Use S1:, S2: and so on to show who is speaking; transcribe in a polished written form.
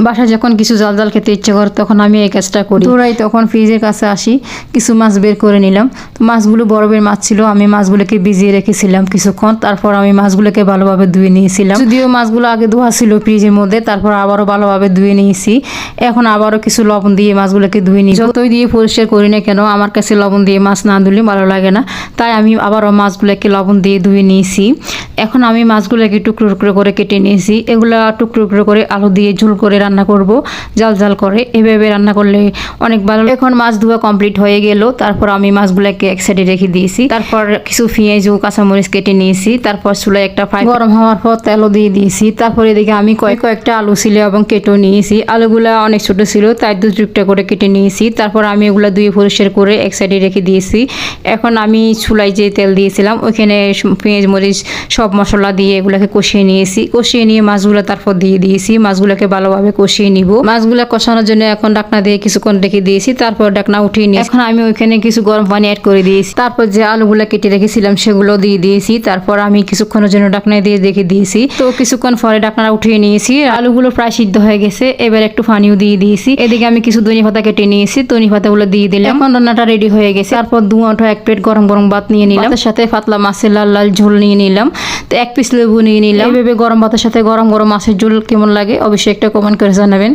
S1: বাসায় যখন কিছু জাল জাল খেতে ইচ্ছে করে তখন আমি এই কাজটা করি। দৌড়াই তখন ফ্রিজের কাছে আসি, কিছু মাছ বের করে নিলাম। তো মাছগুলো বরফের মাছ ছিল, আমি মাছগুলোকে ভিজিয়ে রেখেছিলাম কিছুক্ষণ। তারপর আমি মাছগুলোকে ভালোভাবে ধুয়ে নিয়েছিলাম। যদিও মাছগুলো আগে ধোয়া ছিল ফ্রিজের মধ্যে, তারপর আবারও ভালোভাবে ধুয়ে নিয়েছি। এখন আবারও কিছু লবণ দিয়ে মাছগুলোকে ধুয়ে নিই। যতই দিয়ে পরিষ্কার করি না কেন, আমার কাছে লবণ দিয়ে মাছ না ধুলে ভালো লাগে না, তাই আমি আবারও মাছগুলোকে লবণ দিয়ে ধুয়ে নিয়েছি। এখন আমি মাছগুলোকে টুকরো টুকরো করে কেটে নিয়েছি। এগুলা টুকরো টুকরো করে আলু দিয়ে ঝোল করে রান্না করব, জাল জাল করে। এভাবে রান্না করলে অনেক ভালো। এখন মাছ ধোয়া কমপ্লিট হয়ে গেল। তারপর আমি মাছগুলোকে এক সাইডে রেখে দিয়েছি। তারপর কিছু পেঁয়াজ ও কাঁচামরিচ কেটে নিয়েছি। তারপর চুলায় একটা ফ্রাই গরম হওয়ার পর তেলও দিয়ে দিয়েছি। তারপর এদিকে আমি কয়েকটা আলু ছিল এবং কেটেও নিয়েছি। আলুগুলা অনেক ছোট ছিল, তাই দু টুকটা করে কেটে নিয়েছি। তারপর আমি এগুলা ধুয়ে পরিষ্কার করে এক সাইডে রেখে দিয়েছি। এখন আমি চুলায় যে তেল দিয়েছিলাম ওইখানে পেঁয়াজ মরিচ সব মশলা দিয়ে এগুলাকে কষিয়ে নিয়েছি। কষিয়ে নিয়ে মাছগুলো তারপর দিয়ে দিয়েছি। মাছগুলোকে ভালোভাবে কষিয়ে নিব। মাছগুলো কষানোর জন্য এখন ঢাকনা দিয়ে কিছুক্ষণ রেখে দিয়েছি। তারপর ঢাকনা উঠিয়ে নিয়ে এখন আমি ওইখানে কিছু গরম পানি অ্যাড করে দিয়েছি। তারপর যে আলুগুলো কেটে রেখেছিলাম সেগুলো দিয়ে দিয়েছি। তারপর আমি কিছুক্ষণের জন্য ঢাকনা দিয়ে রেখে দিয়েছি। তো কিছুক্ষণ পরে ঢাকনা উঠিয়ে নিয়েছি। আলুগুলো প্রায় সিদ্ধ হয়ে গেছে। এবার একটু পানিও দিয়ে দিয়েছি। এদিকে আমি কিছু ধনে পাতা কেটে নিয়েছি, ধনে পাতাগুলো দিয়ে দিলাম। এখন রান্নাটা রেডি হয়ে গেছে। তারপর দুটো এক প্লেট গরম গরম ভাত নিয়ে নিলাম, তার সাথে পাতলা মাছের লাল লাল ঝোল নিয়ে নিলাম। তো এক পিস লেবু নিয়ে নিলাম। এইভাবে গরম ভাতের সাথে গরম গরম মাছের ঝোল কেমন লাগে অবশ্যই একটা কমেন্ট করে জানাবেন।